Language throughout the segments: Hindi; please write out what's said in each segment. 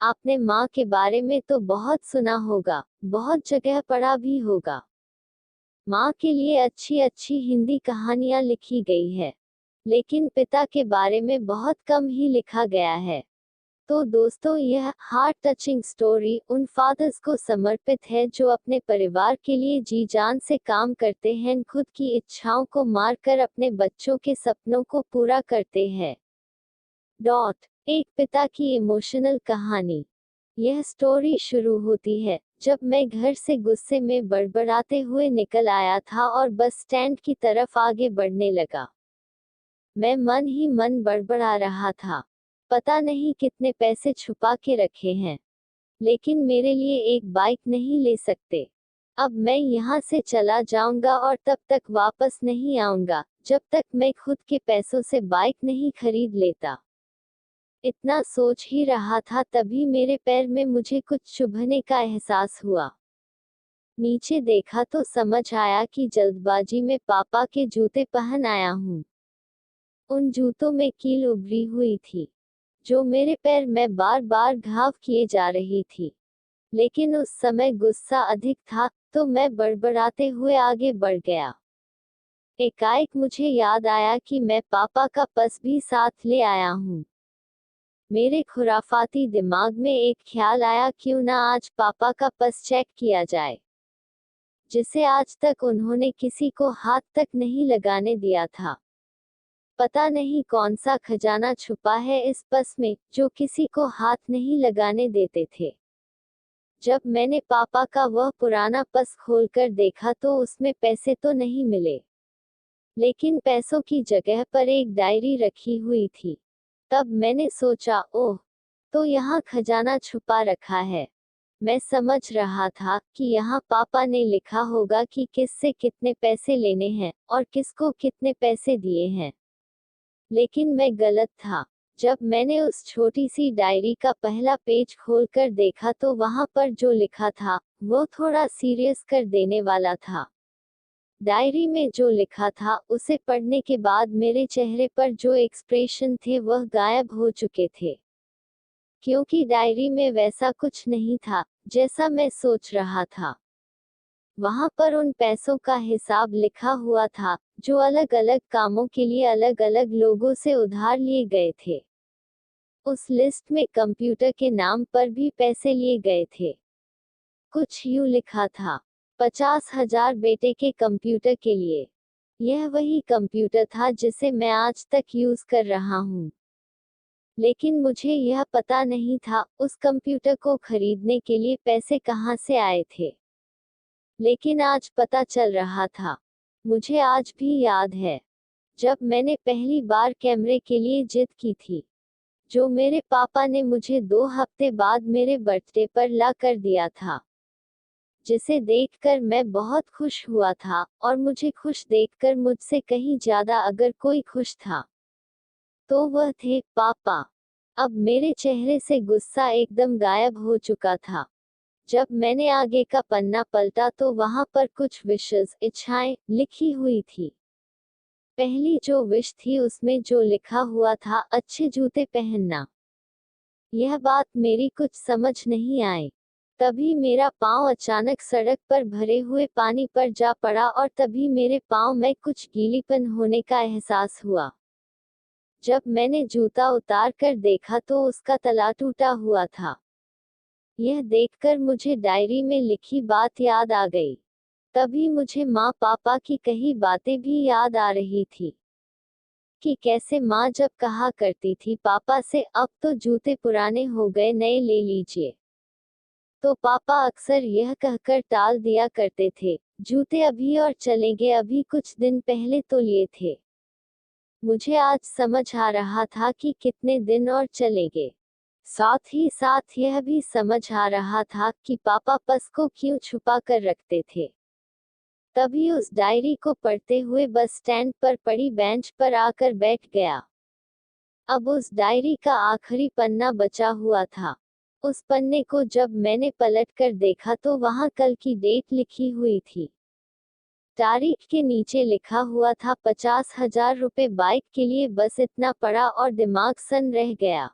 आपने माँ के बारे में तो बहुत सुना होगा, बहुत जगह पढ़ा भी होगा। माँ के लिए अच्छी अच्छी हिंदी कहानियाँ लिखी गई है, लेकिन पिता के बारे में बहुत कम ही लिखा गया है। तो दोस्तों, यह हार्ट टचिंग स्टोरी उन फादर्स को समर्पित है जो अपने परिवार के लिए जी जान से काम करते हैं, खुद की इच्छाओं को मारकर अपने बच्चों के सपनों को पूरा करते हैं। एक पिता की इमोशनल कहानी। यह स्टोरी शुरू होती है जब मैं घर से गुस्से में बड़बड़ाते हुए निकल आया था और बस स्टैंड की तरफ आगे बढ़ने लगा। मैं मन ही मन बड़बड़ा रहा था, पता नहीं कितने पैसे छुपा के रखे हैं, लेकिन मेरे लिए एक बाइक नहीं ले सकते। अब मैं यहाँ से चला जाऊंगा और तब तक वापस नहीं आऊंगा जब तक मैं खुद के पैसों से बाइक नहीं खरीद लेता। इतना सोच ही रहा था तभी मेरे पैर में मुझे कुछ चुभने का एहसास हुआ। नीचे देखा तो समझ आया कि जल्दबाजी में पापा के जूते पहन आया हूँ। उन जूतों में कील उभरी हुई थी, जो मेरे पैर में बार बार घाव किए जा रही थी। लेकिन उस समय गुस्सा अधिक था, तो मैं बड़बड़ाते हुए आगे बढ़ गया। एकाएक मुझे याद आया कि मैं पापा का पर्स भी साथ ले आया हूँ। मेरे खुराफाती दिमाग में एक ख्याल आया, क्यों ना आज पापा का पर्स चेक किया जाए, जिसे आज तक उन्होंने किसी को हाथ तक नहीं लगाने दिया था। पता नहीं कौन सा खजाना छुपा है इस पर्स में, जो किसी को हाथ नहीं लगाने देते थे। जब मैंने पापा का वह पुराना पर्स खोलकर देखा तो उसमें पैसे तो नहीं मिले, लेकिन पैसों की जगह पर एक डायरी रखी हुई थी। तब मैंने सोचा, ओह, तो यहाँ खजाना छुपा रखा है। मैं समझ रहा था कि यहाँ पापा ने लिखा होगा कि किससे कितने पैसे लेने हैं और किसको कितने पैसे दिए हैं। लेकिन मैं गलत था। जब मैंने उस छोटी सी डायरी का पहला पेज खोलकर देखा तो वहाँ पर जो लिखा था वो थोड़ा सीरियस कर देने वाला था। डायरी में जो लिखा था उसे पढ़ने के बाद मेरे चेहरे पर जो एक्सप्रेशन थे वह गायब हो चुके थे, क्योंकि डायरी में वैसा कुछ नहीं था जैसा मैं सोच रहा था। वहां पर उन पैसों का हिसाब लिखा हुआ था जो अलग अलग कामों के लिए अलग अलग लोगों से उधार लिए गए थे। उस लिस्ट में कंप्यूटर के नाम पर भी पैसे लिए गए थे। कुछ यूं लिखा था, 50,000 बेटे के कंप्यूटर के लिए। यह वही कंप्यूटर था जिसे मैं आज तक यूज कर रहा हूँ, लेकिन मुझे यह पता नहीं था उस कंप्यूटर को खरीदने के लिए पैसे कहाँ से आए थे। लेकिन आज पता चल रहा था। मुझे आज भी याद है जब मैंने पहली बार कैमरे के लिए जिद की थी, जो मेरे पापा ने मुझे 2 हफ्ते बाद मेरे बर्थडे पर ला कर दिया था, जिसे देखकर मैं बहुत खुश हुआ था, और मुझे खुश देखकर मुझसे कहीं ज्यादा अगर कोई खुश था तो वह थे पापा। अब मेरे चेहरे से गुस्सा एकदम गायब हो चुका था। जब मैंने आगे का पन्ना पलटा तो वहां पर कुछ विशेष इच्छाएं लिखी हुई थी। पहली जो विश थी उसमें जो लिखा हुआ था, अच्छे जूते पहनना। यह बात मेरी कुछ समझ नहीं आई। तभी मेरा पांव अचानक सड़क पर भरे हुए पानी पर जा पड़ा और तभी मेरे पांव में कुछ गीलीपन होने का एहसास हुआ। जब मैंने जूता उतार कर देखा तो उसका तला टूटा हुआ था। यह देखकर मुझे डायरी में लिखी बात याद आ गई। तभी मुझे माँ पापा की कही बातें भी याद आ रही थी, कि कैसे माँ जब कहा करती थी पापा से, अब तो जूते पुराने हो गए, नए ले लीजिए, तो पापा अक्सर यह कहकर टाल दिया करते थे, जूते अभी और चलेंगे, अभी कुछ दिन पहले तो लिए थे। मुझे आज समझ आ रहा था कि कितने दिन और चलेंगे। साथ ही साथ यह भी समझ आ रहा था कि पापा पर्स को क्यों छुपा कर रखते थे। तभी उस डायरी को पढ़ते हुए बस स्टैंड पर पड़ी बेंच पर आकर बैठ गया। अब उस डायरी का आखिरी पन्ना बचा हुआ था। उस पन्ने को जब मैंने पलट कर देखा तो वहां कल की डेट लिखी हुई थी। तारीख के नीचे लिखा हुआ था 50,000 रुपए बाइक के लिए। बस इतना पड़ा और दिमाग सन रह गया।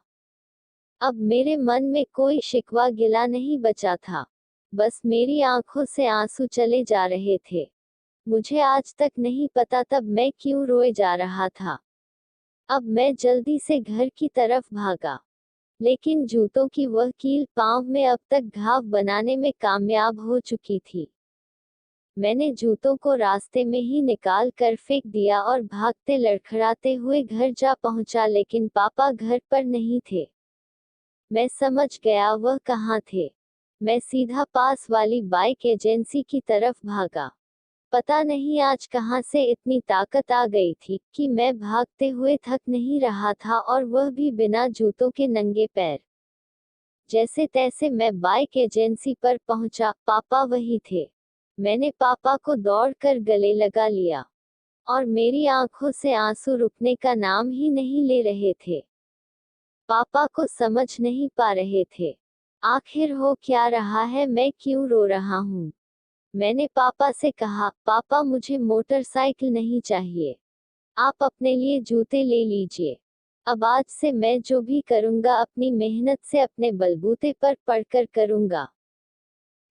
अब मेरे मन में कोई शिकवा गिला नहीं बचा था। बस मेरी आंखों से आंसू चले जा रहे थे। मुझे आज तक नहीं पता तब मैं क्यों रोए जा रहा था। अब मैं जल्दी से घर की तरफ भागा, लेकिन जूतों की वह कील पांव में अब तक घाव बनाने में कामयाब हो चुकी थी। मैंने जूतों को रास्ते में ही निकाल कर फेंक दिया और भागते लड़खड़ाते हुए घर जा पहुंचा, लेकिन पापा घर पर नहीं थे। मैं समझ गया वह कहाँ थे। मैं सीधा पास वाली बाइक एजेंसी की तरफ भागा। पता नहीं आज कहाँ से इतनी ताकत आ गई थी कि मैं भागते हुए थक नहीं रहा था, और वह भी बिना जूतों के नंगे पैर। जैसे तैसे मैं बाइक एजेंसी पर पहुंचा। पापा वही थे। मैंने पापा को दौड़कर गले लगा लिया, और मेरी आंखों से आंसू रुकने का नाम ही नहीं ले रहे थे। पापा को समझ नहीं पा रहे थे आखिर हो क्या रहा है, मैं क्यों रो रहा हूँ। मैंने पापा से कहा, पापा मुझे मोटरसाइकिल नहीं चाहिए, आप अपने लिए जूते ले लीजिए। अब आज से मैं जो भी करूँगा अपनी मेहनत से अपने बलबूते पर पढ़कर करूँगा।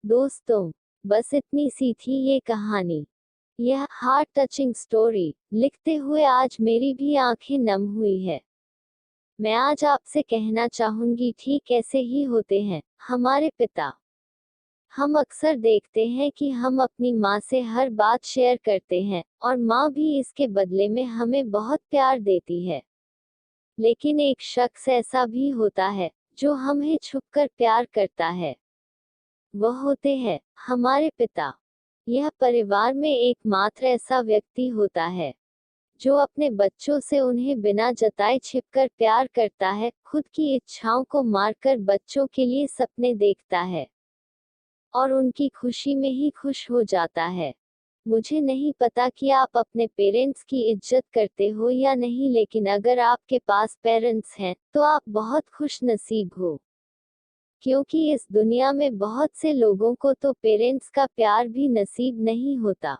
दोस्तों, बस इतनी सी थी ये कहानी। यह हार्ट टचिंग स्टोरी लिखते हुए आज मेरी भी आंखें नम हुई है। मैं आज आपसे कहना चाहूंगी, ठीक ऐसे ही होते हैं हमारे पिता। हम अक्सर देखते हैं कि हम अपनी माँ से हर बात शेयर करते हैं, और माँ भी इसके बदले में हमें बहुत प्यार देती है। लेकिन एक शख्स ऐसा भी होता है जो हमें छुपकर प्यार करता है। वह होते हैं हमारे पिता। यह परिवार में एकमात्र ऐसा व्यक्ति होता है जो अपने बच्चों से उन्हें बिना जताए छिपकर प्यार करता है, खुद की इच्छाओं को मारकर बच्चों के लिए सपने देखता है, और उनकी खुशी में ही खुश हो जाता है। मुझे नहीं पता कि आप अपने पेरेंट्स की इज्जत करते हो या नहीं, लेकिन अगर आपके पास पेरेंट्स हैं तो आप बहुत खुश नसीब हो, क्योंकि इस दुनिया में बहुत से लोगों को तो पेरेंट्स का प्यार भी नसीब नहीं होता।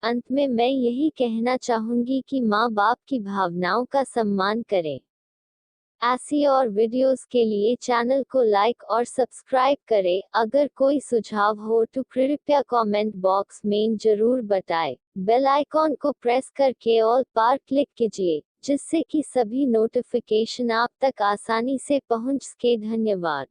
अंत में मैं यही कहना चाहूंगी कि माँ बाप की भावनाओं का सम्मान करें। ऐसी और वीडियोस के लिए चैनल को लाइक और सब्सक्राइब करें। अगर कोई सुझाव हो तो कृपया कमेंट बॉक्स में जरूर बताएं। बेल आइकॉन को प्रेस करके ऑल पर क्लिक कीजिए, जिससे कि सभी नोटिफिकेशन आप तक आसानी से पहुंच सके। धन्यवाद।